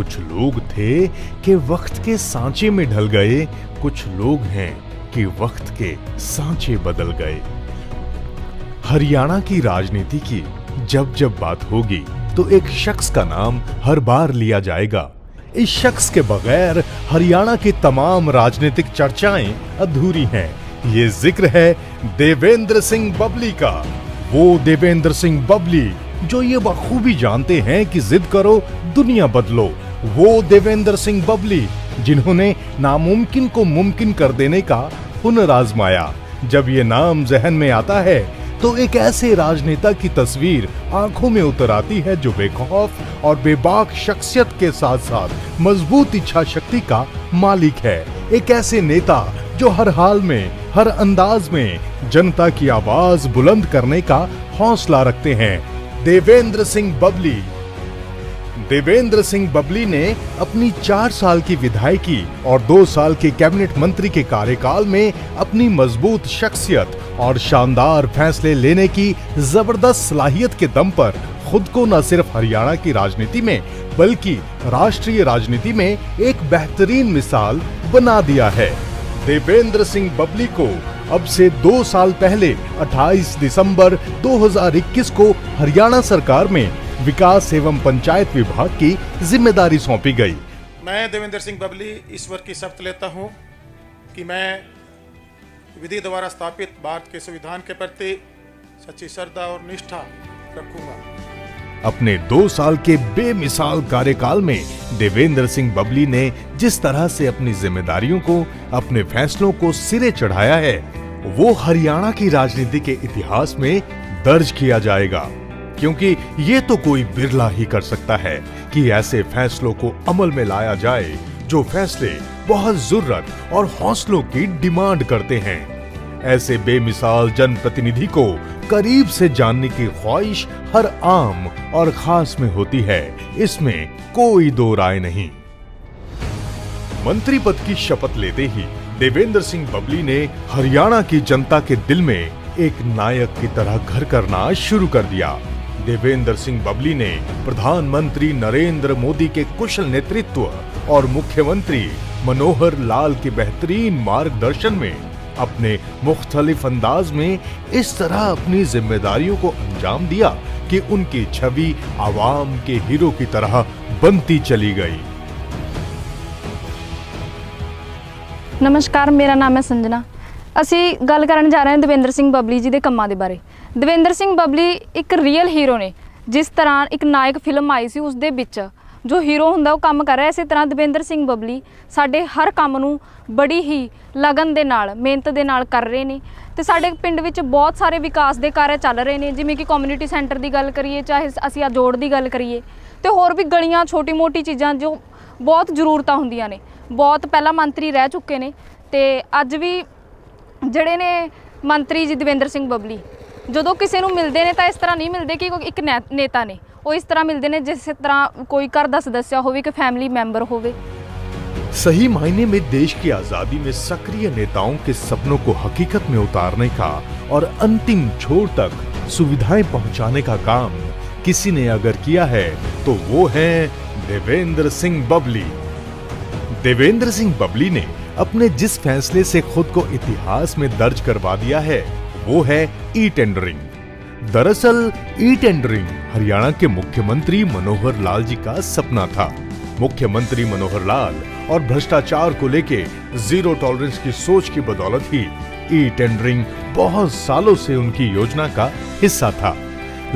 कुछ लोग थे कि वक्त के सांचे में ढल गए, कुछ लोग हैं कि वक्त के सांचे बदल गए। हरियाणा की राजनीति की जब जब बात होगी तो एक शख्स का नाम हर बार लिया जाएगा। इस शख्स के बगैर हरियाणा की तमाम राजनीतिक चर्चाएं अधूरी हैं। ये जिक्र है देवेंद्र सिंह बबली का। वो देवेंद्र सिंह बबली जो ये बखूबी जानते हैं कि जिद करो दुनिया बदलो। वो देवेंद्र सिंह बबली जिन्होंने नामुमकिन को मुमकिन कर देने का हुनर आजमाया। जब ये नाम जहन में आता है तो एक ऐसे राजनेता की तस्वीर आंखों में उतर आती है जो बेखौफ और बेबाक शख्सियत के साथ साथ मजबूत इच्छा शक्ति का मालिक है। एक ऐसे नेता जो हर हाल में, हर अंदाज में जनता की आवाज बुलंद करने का हौसला रखते हैं। देवेंद्र सिंह बबली। देवेंद्र सिंह बबली ने अपनी 4 साल की विधायकी और 2 साल के कैबिनेट मंत्री के कार्यकाल में अपनी मजबूत शख्सियत और शानदार फैसले लेने की जबरदस्त सलाहियत के दम पर खुद को न सिर्फ हरियाणा की राजनीति में बल्कि राष्ट्रीय राजनीति में एक बेहतरीन मिसाल बना दिया है। देवेंद्र सिंह बबली को अब से 2 साल पहले 28 दिसंबर 2021 को हरियाणा सरकार में विकास एवं पंचायत विभाग की जिम्मेदारी सौंपी गई। मैं देवेंद्र सिंह बबली ईश्वर की शपथ लेता हूं कि मैं विधि द्वारा स्थापित भारत के संविधान के प्रति सच्ची श्रद्धा और निष्ठा रखूंगा। अपने 2 साल के बेमिसाल कार्यकाल में देवेंद्र सिंह बबली ने जिस तरह से अपनी जिम्मेदारियों को, अपने फैसलों को सिरे चढ़ाया है, वो हरियाणा की राजनीति के इतिहास में दर्ज किया जाएगा। क्योंकि ये तो कोई बिरला ही कर सकता है कि ऐसे फैसलों को अमल में लाया जाए जो फैसले बहुत जरूरत और हौसलों की डिमांड करते हैं। ऐसे बेमिसाल जनप्रतिनिधि को करीब से जानने की ख्वाहिश हर आम और खास में होती है, इसमें कोई दो राय नहीं। मंत्री पद की शपथ लेते ही देवेंद्र सिंह बबली ने हरियाणा की जनता के दिल में एक नायक की तरह घर करना शुरू कर दिया। देवेंद्र सिंह बबली ने प्रधानमंत्री नरेंद्र मोदी के कुशल नेतृत्व और मुख्यमंत्री मनोहर लाल के बेहतरीन मार्गदर्शन में अपने मुख्तलिफ अंदाज में इस तरह अपनी जिम्मेदारियों को अंजाम दिया कि उनकी छवि आवाम के हीरो की तरह बनती चली गई। नमस्कार, मेरा नाम है संजना। ਅਸੀਂ ਗੱਲ ਕਰਨ ਜਾ ਰਹੇ ਹਾਂ ਦਵਿੰਦਰ ਸਿੰਘ ਬਬਲੀ ਜੀ ਦੇ ਕੰਮਾਂ ਦੇ ਬਾਰੇ। ਦਵਿੰਦਰ ਸਿੰਘ ਬਬਲੀ ਇੱਕ ਰੀਅਲ ਹੀਰੋ ਨੇ। ਜਿਸ ਤਰ੍ਹਾਂ ਇੱਕ ਨਾਇਕ ਫਿਲਮ ਆਈ ਸੀ ਉਸ ਦੇ ਵਿੱਚ ਜੋ ਹੀਰੋ ਹੁੰਦਾ ਉਹ ਕੰਮ ਕਰ ਰਿਹਾ, ਇਸੇ ਤਰ੍ਹਾਂ ਦਵਿੰਦਰ ਸਿੰਘ ਬਬਲੀ ਸਾਡੇ ਹਰ ਕੰਮ ਨੂੰ ਬੜੀ ਹੀ ਲਗਨ ਦੇ ਨਾਲ, ਮਿਹਨਤ ਦੇ ਨਾਲ ਕਰ ਰਹੇ ਨੇ ਤੇ ਸਾਡੇ ਪਿੰਡ ਵਿੱਚ ਬਹੁਤ ਸਾਰੇ ਵਿਕਾਸ ਦੇ ਕਾਰਜ ਚੱਲ ਰਹੇ ਨੇ, ਜਿਵੇਂ ਕਿ ਕਮਿਊਨਿਟੀ ਸੈਂਟਰ ਦੀ ਗੱਲ ਕਰੀਏ, ਚਾਹੇ ਅਸੀਂ ਜੋੜ ਦੀ ਗੱਲ ਕਰੀਏ ਤੇ ਹੋਰ ਵੀ ਗਲੀਆਂ, ਛੋਟੀ ਮੋਟੀ ਚੀਜ਼ਾਂ ਜੋ ਬਹੁਤ ਜ਼ਰੂਰਤਾਂ ਹੁੰਦੀਆਂ ਨੇ। ਬਹੁਤ ਪਹਿਲਾਂ ਮੰਤਰੀ ਰਹਿ ਚੁੱਕੇ ਨੇ ਤੇ ਅੱਜ ਵੀ ਜਿਹੜੇ ਨੇ ਮੰਤਰੀ ਜੀ ਦਵਿੰਦਰ ਸਿੰਘ ਬਬਲੀ ਜਦੋਂ ਕਿਸੇ ਨੂੰ ਮਿਲਦੇ ਨੇ ਤਾਂ ਇਸ ਤਰ੍ਹਾਂ ਨਹੀਂ ਮਿਲਦੇ ਕਿ ਇੱਕ ਨੇਤਾ ਨੇ, ਉਹ ਇਸ ਤਰ੍ਹਾਂ ਮਿਲਦੇ ਨੇ ਜਿਸ ਤਰ੍ਹਾਂ ਕੋਈ ਘਰ ਦਾ ਸਦस्य ਹੋਵੇ, ਕਿ फैमिली मेंबर होवे। सही मायने में देश की आजादी में सक्रिय नेताओं के सपनों को हकीकत में उतारने का और अंतिम छोर तक सुविधाएं पहुंचाने का काम किसी ने अगर किया है तो वो है देवेंद्र सिंह बबली। देवेंद्र सिंह बबली ने अपने जिस फैसले से खुद को इतिहास में दर्ज करवा दिया है वो है ई टेंडरिंग। दरअसल ई टेंडरिंग हरियाणा के मुख्यमंत्री मनोहर लाल जी का सपना था। मुख्यमंत्री मनोहर लाल और भ्रष्टाचार को लेके जीरो टॉलरेंस की सोच की बदौलत ही ई टेंडरिंग बहुत सालों से उनकी योजना का हिस्सा था।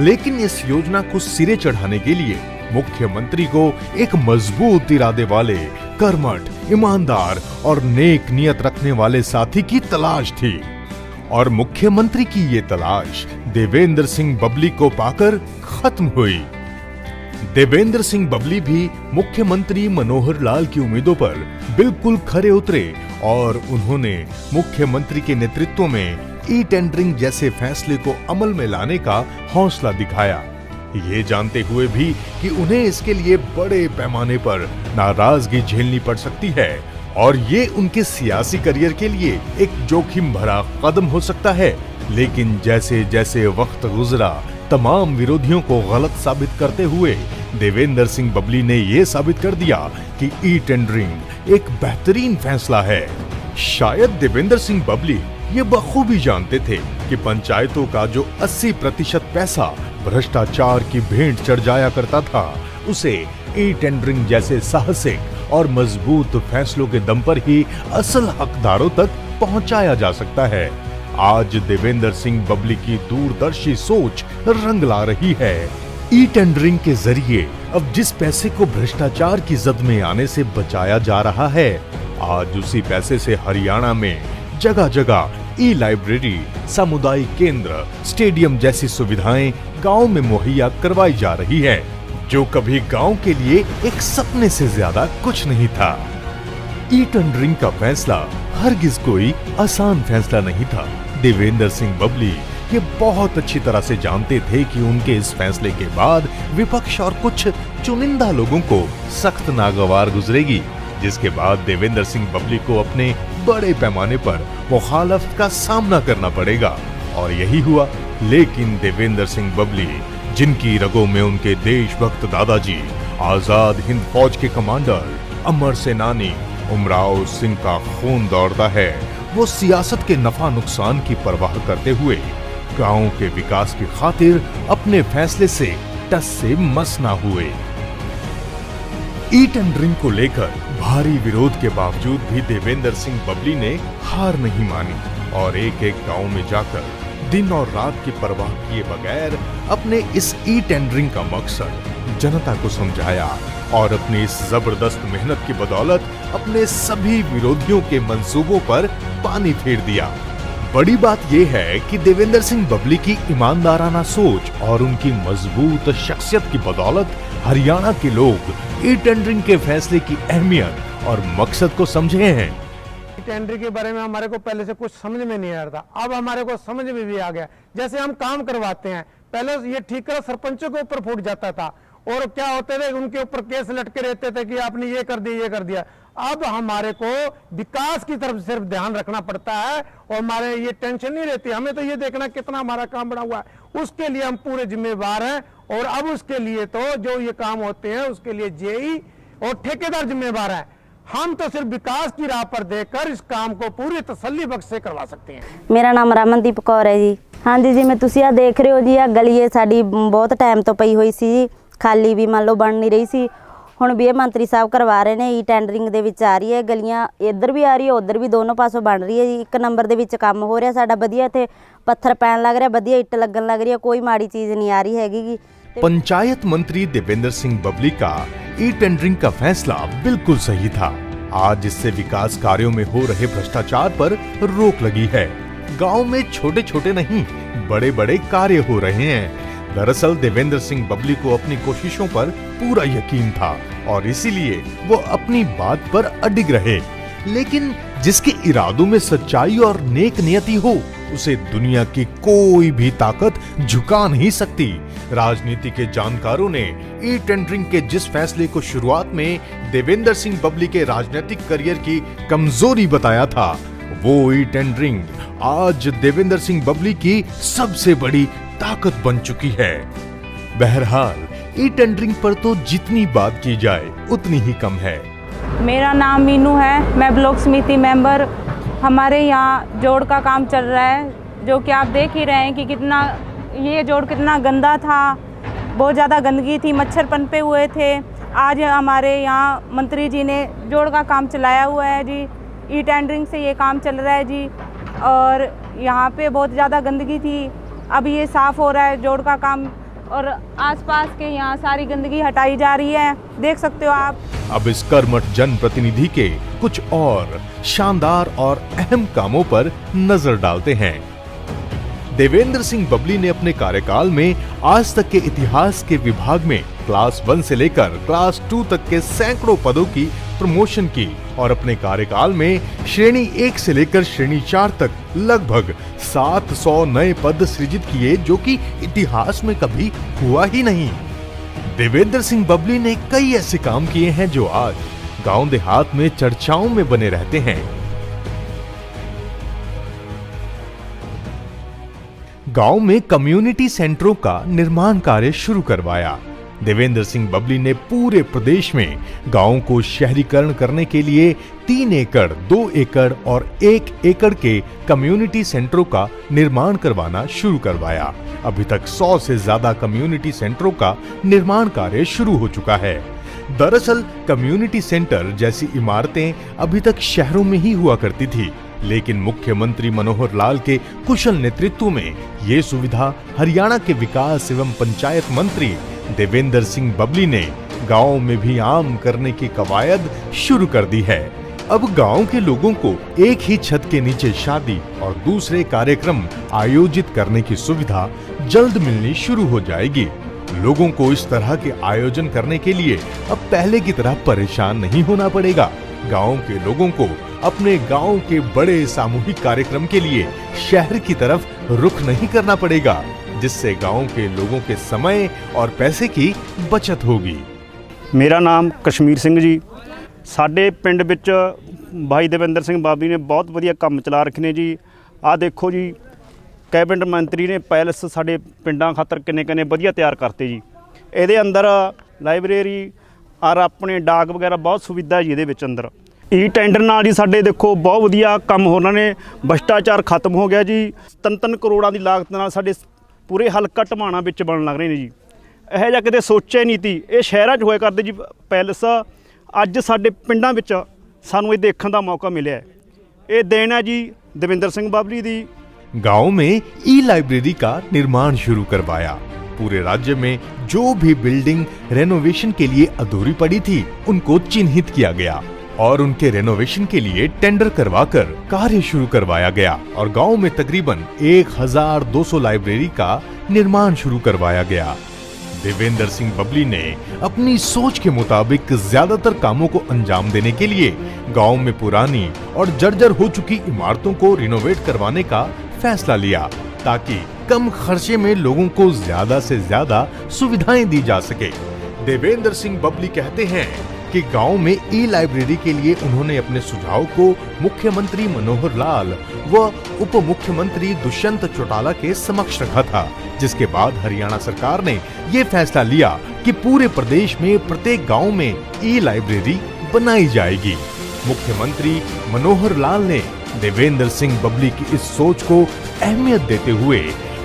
लेकिन इस योजना को सिरे चढ़ाने के लिए मुख्यमंत्री को एक मजबूत इरादे वाले, कर्मठ, ईमानदार और नेक नियत रखने वाले साथी की तलाश थी। और मुख्यमंत्री की ये तलाश देवेंद्र सिंह बबली को पाकर खत्म हुई। देवेंद्र सिंह बबली भी मुख्यमंत्री मनोहर लाल की उम्मीदों पर बिल्कुल खरे उतरे और उन्होंने मुख्यमंत्री के नेतृत्व में ई टेंडरिंग जैसे फैसले को अमल में लाने का हौसला दिखाया, ये जानते हुए भी कि उन्हें इसके लिए बड़े पैमाने पर नाराजगी झेलनी पड़ सकती है और ये उनके सियासी करियर के लिए एक जोखिम भरा कदम हो सकता है। लेकिन जैसे जैसे वक्त गुजरा तमाम विरोधियों को गलत साबित करते हुए देवेंद्र सिंह बबली ने यह साबित कर दिया कि ई टेंडरिंग एक बेहतरीन फैसला है। शायद देवेंद्र सिंह बबली ये बखूबी जानते थे कि पंचायतों का जो 80% पैसा भ्रष्टाचार की भेंट चढ़ जाया करता था, उसे ई टेंडरिंग जैसे साहसिक और मजबूत फैसलों के दम पर ही असल हकदारों तक पहुंचाया जा सकता है। आज देवेंद्र सिंह बबली की दूरदर्शी सोच रंग ला रही है। ई टेंडरिंग के जरिए अब जिस पैसे को भ्रष्टाचार की जद में आने से बचाया जा रहा है, आज उसी पैसे से हरियाणा में जगह जगह ई लाइब्रेरी, सामुदायिक केंद्र, स्टेडियम जैसी सुविधाएं गांव में मुहैया करवाई जा रही है, जो कभी गांव के लिए एक सपने से ज्यादा कुछ नहीं था। ई टेंडरिंग का फैसला हरगिज कोई आसान फैसला नहीं था। देवेंद्र सिंह बबली ये बहुत अच्छी तरह से जानते थे कि उनके इस फैसले के बाद विपक्ष और कुछ चुनिंदा लोगों को सख्त नागवार गुजरेगी, जिसके बाद देवेंद्र सिंह बबली को अपने बड़े पैमाने पर मुखालफत का सामना करना पड़ेगा। और यही हुआ। लेकिन देवेंद्र सिंह बबली, जिनकी रगों में उनके देशभक्त दादाजी, आजाद हिंद फौज के कमांडर अमर सेनानी उमराव सिंह का खून दौड़ता है, वो सियासत के नफा नुकसान की परवाह करते हुए गांव के विकास की खातिर अपने फैसले से टस से मस ना हुए। ई टेंडरिंग को लेकर भारी विरोध के बावजूद भी देवेंद्र सिंह बबली ने हार नहीं मानी और एक एक गांव में जाकर दिन और रात की परवाह किए बगैर अपने इस ई टेंडरिंग का मकसद जनता को समझाया और अपनी इस जबरदस्त मेहनत की बदौलत अपने सभी विरोधियों के मंसूबों पर पानी फेर दिया। बड़ी बात यह है कि देवेंद्र सिंह बबली की ईमानदाराना सोच और उनकी मजबूत शख्सियत की बदौलत हरियाणा के लोग ई टेंडरिंग के फैसले की अहमियत और मकसद को समझे हैं। टेंडर के बारे में हमारे को पहले से कुछ समझ में नहीं आ रहा था, अब हमारे को समझ में भी आ गया। जैसे हम काम करवाते हैं, पहले ये ठीक कर सरपंचों के ऊपर फूट जाता था और क्या होते थे, उनके ऊपर केस लटके रहते थे कि आपने ये कर दिया, ये कर दिया। अब हमारे को विकास की तरफ सिर्फ ध्यान रखना पड़ता है और हमारे ये टेंशन नहीं रहती। हमें तो ये देखना कितना हमारा काम बना हुआ है, उसके लिए हम पूरे जिम्मेवार हैं। और अब उसके लिए तो जो ये काम होते हैं उसके लिए जेई और ठेकेदार जिम्मेवार है। हम तो सिर्फ विकास की राह पर देकर इस काम को पूरी तसल्ली बख्श से करवा सकते हैं। मेरा नाम रमनदीप कौर है जी। हाँ जी, जिਵੇਂ ਤੁਸੀਂ ਆ ਦੇਖ ਰਹੇ ਹੋ ਜੀ, ਆ ਗਲੀ ਇਹ ਸਾਡੀ ਬਹੁਤ ਟਾਈਮ ਤੋਂ ਪਈ ਹੋਈ ਸੀ ਜੀ, ਖਾਲੀ ਵੀ ਮੰਨ ਲਓ ਬਣ ਨਹੀਂ ਰਹੀ ਸੀ। ਹੁਣ ਵੀ ਇਹ ਮੰਤਰੀ ਸਾਹਿਬ ਕਰਵਾ ਰਹੇ ਨੇ, ਈ ਟੈਂਡਰਿੰਗ ਦੇ ਵਿੱਚ ਆ ਰਹੀ ਹੈ, ਗਲੀਆਂ ਇੱਧਰ ਵੀ ਆ ਰਹੀ ਹੈ, ਉੱਧਰ ਵੀ, ਦੋਨੋਂ ਪਾਸੋਂ ਬਣ ਰਹੀ ਹੈ ਜੀ। ਇੱਕ ਨੰਬਰ ਦੇ ਵਿੱਚ ਕੰਮ ਹੋ ਰਿਹਾ ਸਾਡਾ ਵਧੀਆ, ਇੱਥੇ ਪੱਥਰ ਪੈਣ ਲੱਗ ਰਿਹਾ, ਵਧੀਆ ਇੱਟ ਲੱਗਣ ਲੱਗ ਰਹੀ ਹੈ, ਕੋਈ ਮਾੜੀ ਚੀਜ਼ ਨਹੀਂ ਆ ਰਹੀ ਹੈਗੀ ਗੀ। पंचायत मंत्री देवेंद्र सिंह बबली का ई टेंडरिंग का फैसला बिल्कुल सही था। आज इससे विकास कार्यों में हो रहे भ्रष्टाचार पर रोक लगी है। गांव में छोटे छोटे नहीं बड़े बड़े कार्य हो रहे हैं। दरअसल देवेंद्र सिंह बबली को अपनी कोशिशों पर पूरा यकीन था और इसीलिए वो अपनी बात पर अडिग रहे। लेकिन जिसके इरादों में सच्चाई और नेक नियति हो, उसे दुनिया की कोई भी ताकत झुका नहीं सकती। राजनीति के जानकारों ने ई टेंडरिंग के जिस फैसले को शुरुआत में देवेंद्र सिंह बबली के राजनीतिक करियर की कमजोरी बताया था, वो ई टेंडरिंग आज देवेंद्र सिंह बबली की सबसे बड़ी ताकत बन चुकी है। बहरहाल ई टेंडरिंग पर तो जितनी बात की जाए उतनी ही कम है। मेरा नाम मीनू है, मैं ब्लॉक समिति मेंबर। हमारे यहाँ जोड़ का काम चल रहा है, जो कि आप देख ही रहे हैं कि कितना ये जोड़ कितना गंदा था, बहुत ज़्यादा गंदगी थी, मच्छर पनपे हुए थे। आज हमारे यहाँ मंत्री जी ने जोड़ का काम चलाया हुआ है जी, ई टेंडरिंग से ये काम चल रहा है जी। और यहाँ पे बहुत ज़्यादा गंदगी थी, अब ये साफ़ हो रहा है जोड़ का काम और आसपास के यहाँ सारी गंदगी हटाई जा रही है, देख सकते हो आप। अब इस कर्मठ जनप्रतिनिधि के कुछ और शानदार और अहम कामों पर नजर डालते हैं। देवेंद्र सिंह बबली ने अपने कार्यकाल में आज तक के इतिहास के विभाग में क्लास 1 से लेकर क्लास 2 तक के सैकड़ों पदों की प्रमोशन की और अपने कार्यकाल में श्रेणी 1 से लेकर श्रेणी 4 तक लगभग 700 नए पद सृजित किए, जो कि इतिहास में कभी हुआ ही नहीं। देवेंद्र सिंह बबली ने कई ऐसे काम किए हैं जो आज गांव देहात में चर्चाओं में बने रहते हैं। गांव में कम्युनिटी सेंटरों का निर्माण कार्य शुरू करवाया। देवेंद्र सिंह बबली ने पूरे प्रदेश में गांवों को शहरीकरण करने के लिए 3 एकड़, 2 एकड़ और 1 एकड़ के कम्युनिटी सेंटरों का निर्माण करवाना शुरू करवाया। अभी तक 100 से ज्यादा कम्युनिटी सेंटरों का निर्माण कार्य शुरू हो चुका है। दरअसल कम्युनिटी सेंटर जैसी इमारतें अभी तक शहरों में ही हुआ करती थी, लेकिन मुख्यमंत्री मनोहर लाल के कुशल नेतृत्व में ये सुविधा हरियाणा के विकास एवं पंचायत मंत्री देवेंद्र सिंह बबली ने गांव में भी आम करने की कवायद शुरू कर दी है। अब गांव के लोगों को एक ही छत के नीचे शादी और दूसरे कार्यक्रम आयोजित करने की सुविधा जल्द मिलनी शुरू हो जाएगी। लोगों को इस तरह के आयोजन करने के लिए अब पहले की तरह परेशान नहीं होना पड़ेगा। गांव के लोगों को अपने गांव के बड़े सामूहिक कार्यक्रम के लिए शहर की तरफ रुख नहीं करना पड़ेगा, जिससे गांव के लोगों के समय और पैसे की बचत होगी। मेरा नाम कश्मीर सिंह जी। साडे पिंड विच भाई देवेंद्र सिंह बाबी ने बहुत वधिया काम चला रखे ने जी। आ देखो जी, कैबिनेट मंत्री ने पैलेस साडे पिंडां खातर किन्ने वधिया तैयार करते जी। ਇਹਦੇ अंदर लाइब्रेरी और अपने डाक वगैरह बहुत सुविधा जी। ਇਹਦੇ ਵਿੱਚ अंदर ई टेंडर नाल जी साडे देखो बहुत वधिया काम हो रहा ने। भ्रष्टाचार खत्म हो गया जी। 3-3 करोड़ां ਦੀ लागत नाल साडे पूरे हलका ढमाणा ਵਿੱਚ बनन लग रहे ने जी। ਇਹੋ ਜਿਹਾ ਕਿਤੇ ਸੋਚਿਆ ਹੀ ਨਹੀਂ ਤੀ। ਇਹ ਸ਼ਹਿਰਾਂ 'ਚ ਹੋਇਆ ਕਰਦੇ ਜੀ ਪੈਲਸ। ਅੱਜ ਸਾਡੇ ਪਿੰਡਾਂ ਵਿੱਚ ਸਾਨੂੰ ਇਹ ਦੇਖਣ ਦਾ ਮੌਕਾ ਮਿਲਿਆ। ਇਹ ਦੇਣ ਹੈ ਜੀ देवेंद्र सिंह बाबली दी। गांव में ई लाइब्रेरी का निर्माण शुरू करवाया। पूरे राज्य में जो भी बिल्डिंग रेनोवेशन के लिए अधूरी पड़ी थी उनको चिन्हित किया गया और उनके रेनोवेशन के लिए टेंडर करवाकर कार्य शुरू करवाया गया और गांव में तकरीबन 1200 लाइब्रेरी का निर्माण शुरू करवाया गया। देवेंद्र सिंह बबली ने अपनी सोच के मुताबिक ज्यादातर कामों को अंजाम देने के लिए गांव में पुरानी और जर्जर हो चुकी इमारतों को रिनोवेट करवाने का फैसला लिया, ताकि कम खर्चे में लोगों को ज्यादा से ज्यादा सुविधाएं दी जा सके। देवेंद्र सिंह बबली कहते हैं कि गांव में ई लाइब्रेरी के लिए उन्होंने अपने सुझाव को मुख्यमंत्री मनोहर लाल व उप मुख्यमंत्री दुष्यंत चौटाला के समक्ष रखा था, जिसके बाद हरियाणा सरकार ने ये फैसला लिया कि पूरे प्रदेश में प्रत्येक गांव में ई लाइब्रेरी बनाई जाएगी। मुख्यमंत्री मनोहर लाल ने देवेंद्र सिंह बबली की इस सोच को अहमियत देते हुए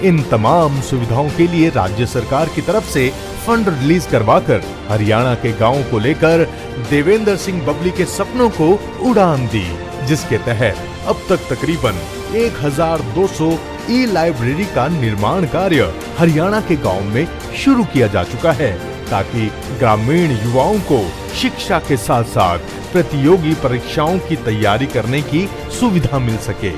इन तमाम सुविधाओं के लिए राज्य सरकार की तरफ से फंड रिलीज करवाकर हरियाणा के गांवों को लेकर देवेंद्र सिंह बबली के सपनों को उड़ान दी, जिसके तहत अब तक तकरीबन 1200 ई लाइब्रेरी का निर्माण कार्य हरियाणा के गांव में शुरू किया जा चुका है, ताकि ग्रामीण युवाओं को शिक्षा के साथ साथ प्रतियोगी परीक्षाओं की तैयारी करने की सुविधा मिल सके।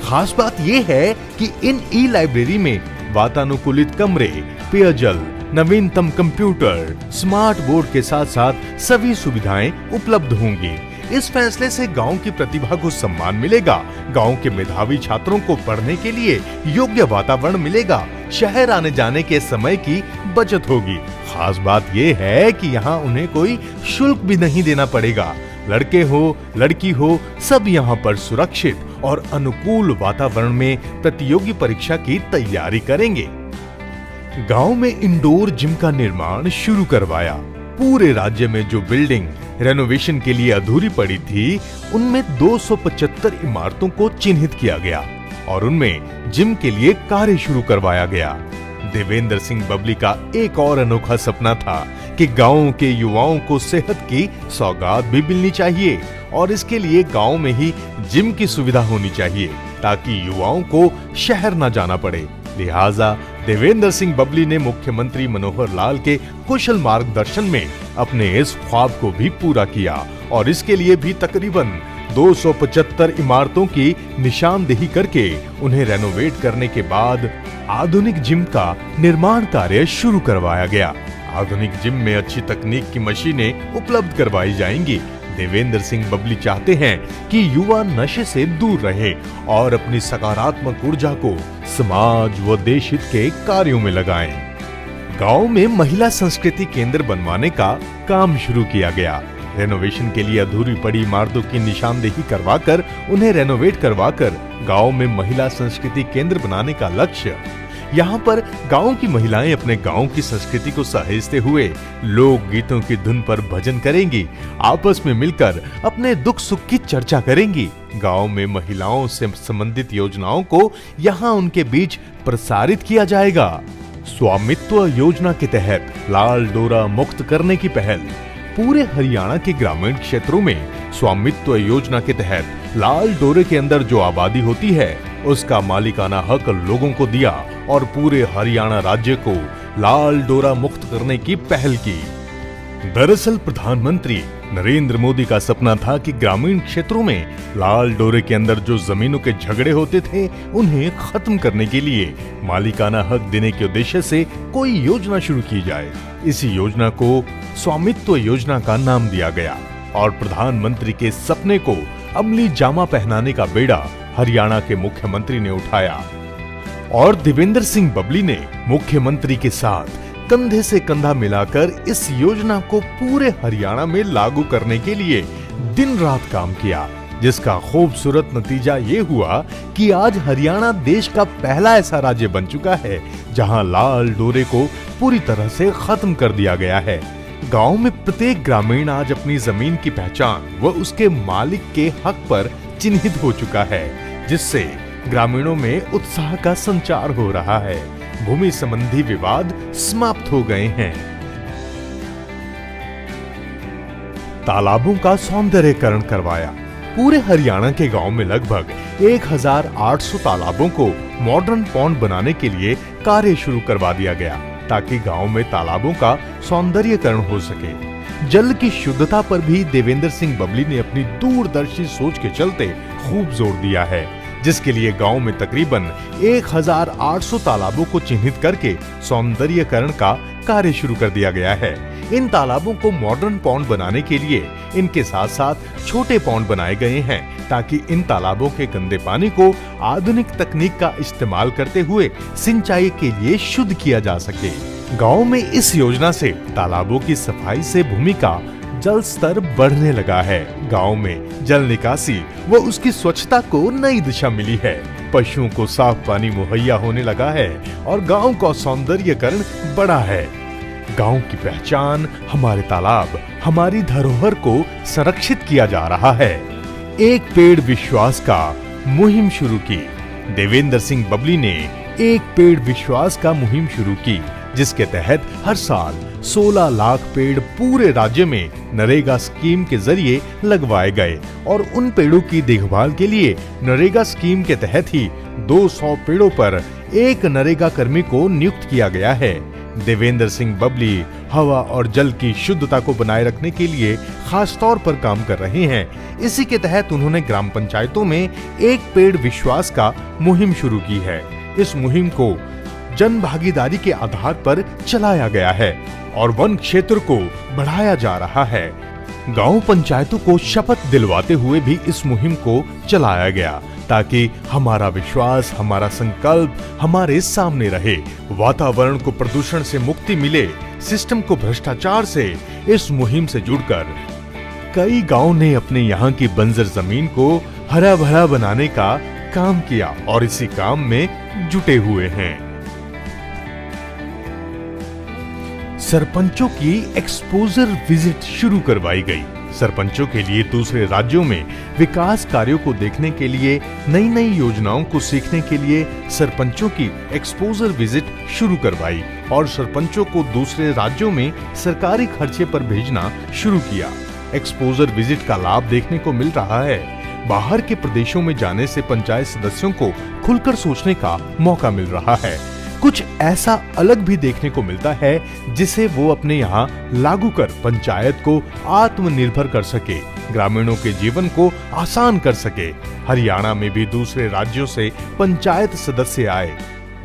खास बात यह है कि इन ई लाइब्रेरी में वातानुकूलित कमरे, पेयजल, नवीनतम कंप्यूटर, स्मार्ट बोर्ड के साथ साथ सभी सुविधाएं उपलब्ध होंगी। इस फैसले से गांव की प्रतिभा को सम्मान मिलेगा, गांव के मेधावी छात्रों को पढ़ने के लिए योग्य वातावरण मिलेगा, शहर आने जाने के समय की बचत होगी। खास बात यह है कि यहाँ उन्हें कोई शुल्क भी नहीं देना पड़ेगा। लड़के हो लड़की हो, सब यहाँ पर सुरक्षित और अनुकूल वातावरण में प्रतियोगी परीक्षा की तैयारी करेंगे। गांव में इंडोर जिम का निर्माण शुरू करवाया। पूरे राज्य में जो बिल्डिंग रेनोवेशन के लिए अधूरी पड़ी थी, उनमें 275 इमारतों को चिन्हित किया गया और उनमें जिम के लिए कार्य शुरू करवाया गया। देवेंद्र सिंह बबली का एक और अनोखा सपना था कि गांव के युवाओं को सेहत की सौगात भी मिलनी चाहिए और इसके लिए गांव में ही जिम की सुविधा होनी चाहिए, ताकि युवाओं को शहर न जाना पड़े। लिहाजा देवेंद्र सिंह बबली ने मुख्यमंत्री मनोहर लाल के कुशल मार्गदर्शन में अपने इस ख्वाब को भी पूरा किया और इसके लिए भी तकरीबन 275 इमारतों की निशानदेही करके उन्हें रेनोवेट करने के बाद आधुनिक जिम का निर्माण कार्य शुरू करवाया गया। आधुनिक जिम में अच्छी तकनीक की मशीनें उपलब्ध करवाई जाएंगी। देवेंद्र सिंह बबली चाहते हैं कि युवा नशे से दूर रहे और अपनी सकारात्मक ऊर्जा को समाज व देश हित के कार्यों में लगाएं। गांव में महिला संस्कृति केंद्र बनवाने का काम शुरू किया गया। रेनोवेशन के लिए अधूरी पड़ी इमारतों की निशानदेही करवाकर उन्हें रेनोवेट करवाकर गांव में महिला संस्कृति केंद्र बनाने का लक्ष्य यहाँ पर गांव की महिलाएं अपने गांव की संस्कृति को सहेजते हुए लोक गीतों की धुन पर भजन करेंगी, आपस में मिलकर अपने दुख सुख की चर्चा करेंगी। गांव में महिलाओं से संबंधित योजनाओं को यहाँ उनके बीच प्रसारित किया जाएगा। स्वामित्व योजना के तहत लाल डोरा मुक्त करने की पहल। पूरे हरियाणा के ग्रामीण क्षेत्रों में स्वामित्व योजना के तहत लाल डोरे के अंदर जो आबादी होती है उसका मालिकाना हक लोगों को दिया और पूरे हरियाणा राज्य को लाल डोरा मुक्त करने की पहल की। दरअसल प्रधानमंत्री नरेंद्र मोदी का सपना था कि ग्रामीण क्षेत्रों में लाल डोरे के अंदर जो जमीनों के झगड़े होते थे उन्हें खत्म करने के लिए मालिकाना हक देने के उद्देश्य से कोई योजना शुरू की जाए। इसी योजना को स्वामित्व योजना का नाम दिया गया और प्रधानमंत्री के सपने को अमली जामा पहनाने का बेड़ा हरियाणा के मुख्यमंत्री ने उठाया और देवेंद्र सिंह बबली ने मुख्यमंत्री के साथ कंधे से कंधा मिलाकर इस योजना को पूरे हरियाणा में लागू करने के लिए दिन रात काम किया, जिसका खूबसूरत नतीजा ये हुआ कि आज हरियाणा देश का पहला ऐसा राज्य बन चुका है जहां लाल डोरे को पूरी तरह से खत्म कर दिया गया है। गांव में प्रत्येक ग्रामीण आज अपनी जमीन की पहचान व उसके मालिक के हक पर चिन्हित हो चुका है, जिससे ग्रामीणों में उत्साह का संचार हो रहा है। भूमि संबंधी विवाद समाप्त हो गए हैं। तालाबों का सौंदर्यीकरण करवाया। पूरे हरियाणा के गांव में लगभग 1800 तालाबों को मॉडर्न पॉन्ड बनाने के लिए कार्य शुरू करवा दिया गया ताकि गांव में तालाबों का सौंदर्यीकरण हो सके। जल की शुद्धता पर भी देवेंद्र सिंह बबली ने अपनी दूरदर्शी सोच के चलते खूब जोर दिया है, जिसके लिए गांव में तकरीबन 1800 तालाबों को चिन्हित करके सौंदर्यीकरण का कार्य शुरू कर दिया गया है। इन तालाबों को मॉडर्न पॉन्ड बनाने के लिए इनके साथ साथ छोटे पॉन्ड बनाए गए हैं ताकि इन तालाबों के गंदे पानी को आधुनिक तकनीक का इस्तेमाल करते हुए सिंचाई के लिए शुद्ध किया जा सके। गांव में इस योजना से तालाबों की सफाई से भूमि का जल स्तर बढ़ने लगा है। गांव में जल निकासी व उसकी स्वच्छता को नई दिशा मिली है। पशुओं को साफ पानी मुहैया होने लगा है और गांव का सौंदर्यीकरण बढ़ा है। गांव की पहचान हमारे तालाब, हमारी धरोहर को संरक्षित किया जा रहा है। एक पेड़ विश्वास का मुहिम शुरू की। देवेंद्र सिंह बबली ने एक पेड़ विश्वास का मुहिम शुरू की, जिसके तहत हर साल 16 लाख पेड़ पूरे राज्य में नरेगा स्कीम के जरिए लगवाए गए और उन पेड़ों की देखभाल के लिए नरेगा स्कीम के तहत ही 200 पेड़ों पर एक नरेगा कर्मी को नियुक्त किया गया है। देवेंद्र सिंह बबली हवा और जल की शुद्धता को बनाए रखने के लिए खास तौर पर काम कर रहे हैं। इसी के तहत उन्होंने ग्राम पंचायतों में एक पेड़ विश्वास का मुहिम शुरू की है। इस मुहिम को जन भागीदारी के आधार पर चलाया गया है और वन क्षेत्र को बढ़ाया जा रहा है। गांव पंचायतों को शपथ दिलवाते हुए भी इस मुहिम को चलाया गया ताकि हमारा विश्वास, हमारा संकल्प हमारे सामने रहे। वातावरण को प्रदूषण से मुक्ति मिले, सिस्टम को भ्रष्टाचार से इस मुहिम से जुड़कर कई गांव ने अपने यहाँ की बंजर जमीन को हरा भरा बनाने का काम किया और इसी काम में जुटे हुए हैं। सरपंचों की एक्सपोजर विजिट शुरू करवाई गई। सरपंचों के लिए दूसरे राज्यों में विकास कार्यों को देखने के लिए, नई नई योजनाओं को सीखने के लिए सरपंचों की एक्सपोजर विजिट शुरू करवाई और सरपंचों को दूसरे राज्यों में सरकारी खर्चे पर भेजना शुरू किया। एक्सपोजर विजिट का लाभ देखने को मिल रहा है। बाहर के प्रदेशों में जाने से पंचायत सदस्यों को खुलकर सोचने का मौका मिल रहा है। कुछ ऐसा अलग भी देखने को मिलता है जिसे वो अपने यहाँ लागू कर पंचायत को आत्मनिर्भर कर सके, ग्रामीणों के जीवन को आसान कर सके। हरियाणा में भी दूसरे राज्यों से पंचायत सदस्य आए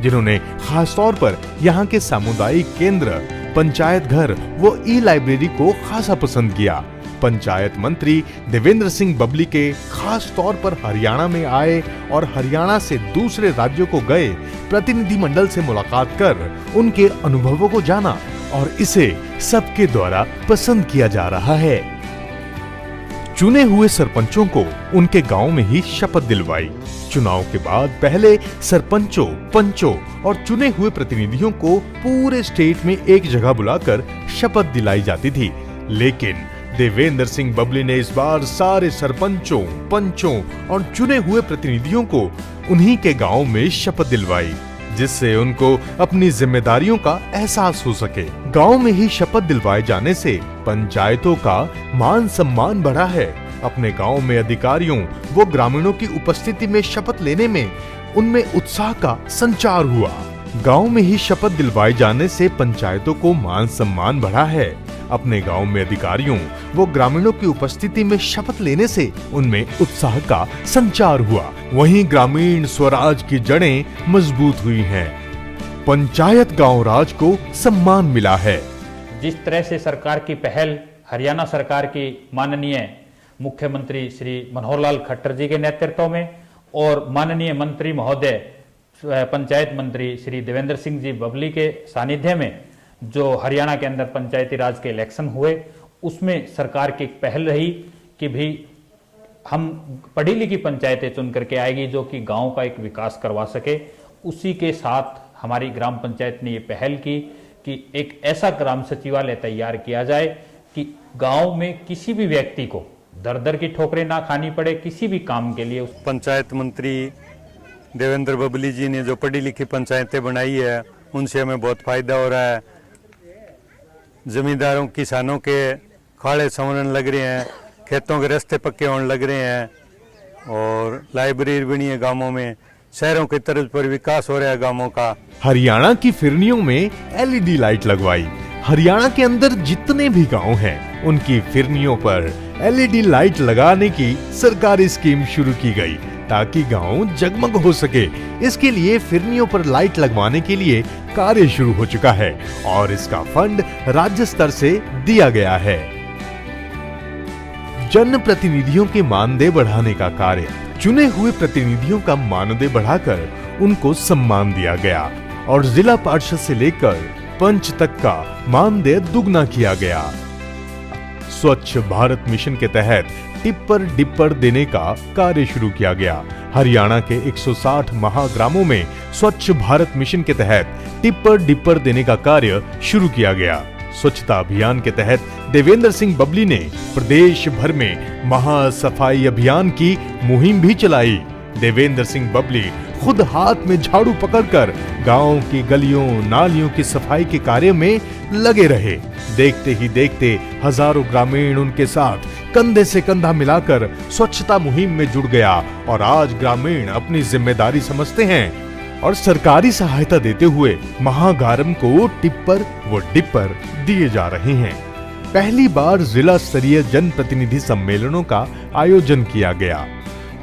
जिन्होंने खास तौर पर यहाँ के सामुदायिक केंद्र, पंचायत घर वो ई-लाइब्रेरी को खासा पसंद किया। पंचायत मंत्री देवेंद्र सिंह बबली के खास तौर पर हरियाणा में आए और हरियाणा से दूसरे राज्यों को गए प्रतिनिधिमंडल से मुलाकात कर उनके अनुभवों को जाना और इसे सबके द्वारा पसंद किया जा रहा है। चुने हुए सरपंचों को उनके गांव में ही शपथ दिलवाई। चुनाव के बाद पहले सरपंचों, पंचों और चुने हुए प्रतिनिधियों को पूरे स्टेट में एक जगह बुलाकर शपथ दिलाई जाती थी, लेकिन देवेंद्र सिंह बबली ने इस बार सारे सरपंचों, पंचों और चुने हुए प्रतिनिधियों को उन्हीं के गांव में शपथ दिलवाई, जिससे उनको अपनी जिम्मेदारियों का एहसास हो सके। गांव में ही शपथ दिलवाए जाने से पंचायतों का मान सम्मान बढ़ा है। अपने गांव में अधिकारियों व ग्रामीणों की उपस्थिति में शपथ लेने में उनमें उत्साह का संचार हुआ। गांव में ही शपथ दिलवाए जाने से पंचायतों को मान सम्मान बढ़ा है। अपने गांव में अधिकारियों व ग्रामीणों की उपस्थिति में शपथ लेने से उनमें उत्साह का संचार हुआ। वहीं ग्रामीण स्वराज की जड़ें मजबूत हुई हैं। पंचायत गांव राज को सम्मान मिला है। जिस तरह से सरकार की पहल हरियाणा सरकार की माननीय मुख्यमंत्री श्री मनोहर लाल खट्टर जी के नेतृत्व में और माननीय मंत्री महोदय पंचायत मंत्री श्री देवेंद्र सिंह जी बबली के सानिध्य में जो हरियाणा के अंदर पंचायती राज के इलेक्शन हुए, उसमें सरकार की एक पहल रही कि भी हम पढ़ी लिखी पंचायतें चुन करके आएगी जो कि गांव का एक विकास करवा सके। उसी के साथ हमारी ग्राम पंचायत ने ये पहल की कि एक ऐसा ग्राम सचिवालय तैयार किया जाए कि गांव में किसी भी व्यक्ति को दर दर की ठोकरें ना खानी पड़े किसी भी काम के लिए। पंचायत मंत्री देवेंद्र बबली जी ने जो पढ़ी लिखी पंचायतें बनाई है, उनसे हमें बहुत फायदा हो रहा है। जमींदारों, किसानों के खाड़े संवरण लग रहे हैं, खेतों के रास्ते पक्के होने लग रहे हैं और लाइब्रेरी बनी है गांवों में। शहरों की तर्ज पर विकास हो रहा है गांवों का। हरियाणा की फिरनियों में LED लाइट लगवाई। हरियाणा के अंदर जितने भी गांव हैं, उनकी फिरनियों पर LED लाइट लगाने की सरकारी स्कीम शुरू की गई ताकि गांव जगमग हो सके। इसके लिए फिरनियों पर लाइट लगवाने के लिए कार्य शुरू हो चुका है और इसका फंड राज्य स्तर से दिया गया है। जन प्रतिनिधियों के मानदेय बढ़ाने का कार्य। चुने हुए प्रतिनिधियों का मानदेय बढ़ाकर उनको सम्मान दिया गया और जिला पार्षद से लेकर पंच तक का मानदेय दुगना किया गया। स्वच्छ भारत मिशन के तहत टिप्पर डिप्पर देने का कार्य शुरू किया गया। हरियाणा के 160 महाग्रामों में स्वच्छ भारत मिशन के तहत टिप्पर डिप्पर देने का कार्य शुरू किया गया। स्वच्छता अभियान के तहत देवेंद्र सिंह बबली ने प्रदेश भर में महासफाई अभियान की मुहिम भी चलाई। देवेंद्र सिंह बबली खुद हाथ में झाड़ू पकड़कर गांव की गलियों नालियों की सफाई के कार्य में लगे रहे। देखते ही देखते हजारों ग्रामीण उनके साथ कंधे से कंधा मिलाकर स्वच्छता मुहिम में जुड़ गया और आज ग्रामीण अपनी जिम्मेदारी समझते हैं और सरकारी सहायता देते हुए महागारम को टिप्पर व डिप्पर दिए जा रहे हैं। पहली बार जिला स्तरीय जनप्रतिनिधि सम्मेलनों का आयोजन किया गया।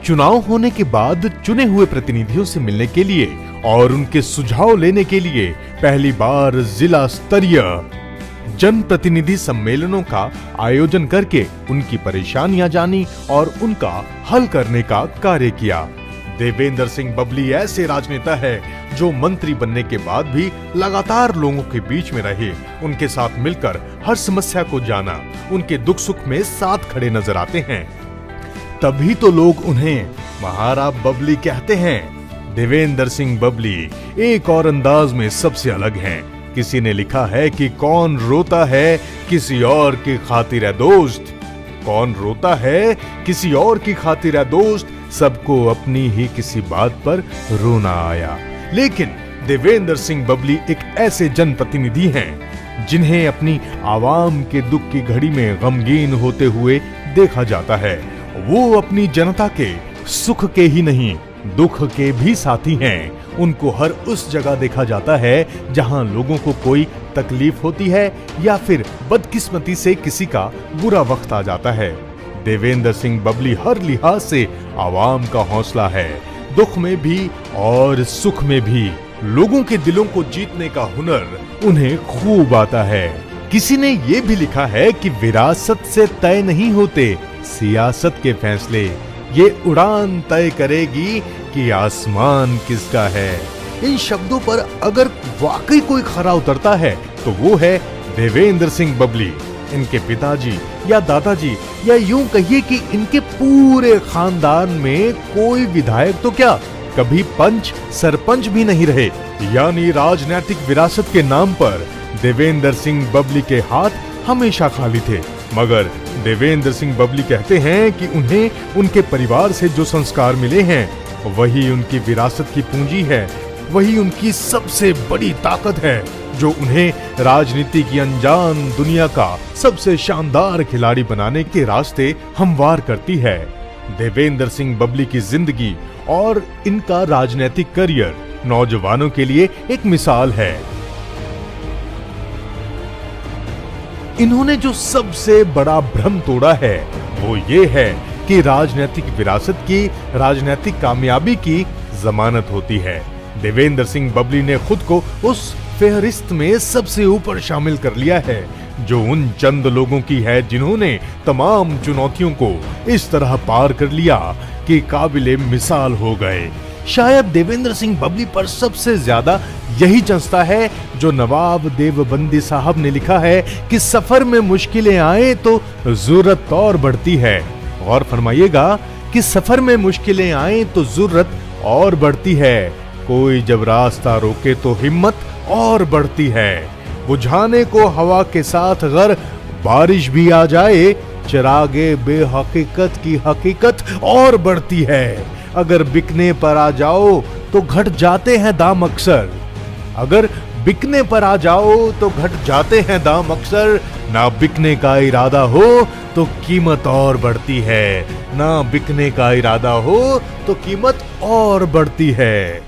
चुनाव होने के बाद चुने हुए प्रतिनिधियों से मिलने के लिए और उनके सुझाव लेने के लिए पहली बार जिला स्तरीय जनप्रतिनिधि सम्मेलनों का आयोजन करके उनकी परेशानियां जानी और उनका हल करने का कार्य किया। देवेंद्र सिंह बबली ऐसे राजनेता है जो मंत्री बनने के बाद भी लगातार लोगों के बीच में रहे, उनके साथ मिलकर हर समस्या को जाना, उनके दुख सुख में साथ खड़े नजर आते हैं। तभी तो लोग उन्हें महाराज बबली कहते हैं। देवेंद्र सिंह बबली एक और अंदाज में सबसे अलग हैं। किसी ने लिखा है कि कौन रोता है किसी और की खातिर है दोस्त, कौन रोता है किसी और की खातिर है दोस्त, सबको अपनी ही किसी बात पर रोना आया। लेकिन देवेंद्र सिंह बबली एक ऐसे जनप्रतिनिधि हैं जिन्हें अपनी आवाम के दुख की घड़ी में गमगीन होते हुए देखा जाता है। वो अपनी जनता के सुख के ही नहीं दुख के भी साथी हैं। उनको हर उस जगह देखा जाता है जहां लोगों को कोई तकलीफ होती है या फिर बदकिस्मती से किसी का बुरा वक्त आ जाता है। देवेंद्र सिंह बबली हर लिहाज से आवाम का हौसला है, दुख में भी और सुख में भी। लोगों के दिलों को जीतने का हुनर उन्हें खूब आता है। किसी ने ये भी लिखा है कि विरासत से तय नहीं होते सियासत के फैसले, ये उड़ान तय करेगी कि आसमान किसका है। इन शब्दों पर अगर वाकई कोई खरा उतरता है तो वो है देवेंद्र सिंह बबली। इनके पिताजी या दादाजी या यूं कहिए कि इनके पूरे खानदान में कोई विधायक तो क्या कभी पंच सरपंच भी नहीं रहे। यानी राजनीतिक विरासत के नाम पर देवेंद्र सिंह बबली के हाथ हमेशा खाली थे। मगर देवेंद्र सिंह बबली कहते हैं कि उन्हें उनके परिवार से जो संस्कार मिले हैं वही उनकी विरासत की पूंजी है, वही उनकी सबसे बड़ी ताकत है जो उन्हें राजनीति की अनजान दुनिया का सबसे शानदार खिलाड़ी बनाने के रास्ते हमवार करती है। देवेंद्र सिंह बबली की जिंदगी और इनका राजनीतिक करियर नौजवानों के लिए एक मिसाल है। इन्होंने जो सबसे बड़ा भ्रम तोड़ा है वो ये है कि राजनीतिक विरासत की राजनीतिक कामयाबी की जमानत होती है। देवेंद्र सिंह बबली ने खुद को उस फेहरिस्त में सबसे ऊपर शामिल कर लिया है जो उन चंद लोगों की है जिन्होंने तमाम चुनौतियों को इस तरह पार कर लिया कि काबिले मिसाल हो गए। शायद देवेंद्र सिंह बबली पर सबसे ज्यादा यही जंचता है जो नवाब देवबंदी साहब ने लिखा है कि सफर में मुश्किलें आए तो जरूरत और बढ़ती है। और फरमाइएगा कि सफर में मुश्किलें आए तो जरूरत और बढ़ती है। कोई जब रास्ता रोके तो हिम्मत और बढ़ती है। बुझाने को हवा के साथ अगर बारिश भी आ जाए, चिरागे बेहकीकत की हकीकत और बढ़ती है। अगर बिकने पर आ जाओ तो घट जाते हैं दाम अक्सर। अगर बिकने पर आ जाओ तो घट जाते हैं दाम अक्सर। ना बिकने का इरादा हो तो कीमत और बढ़ती है। ना बिकने का इरादा हो तो कीमत और बढ़ती है।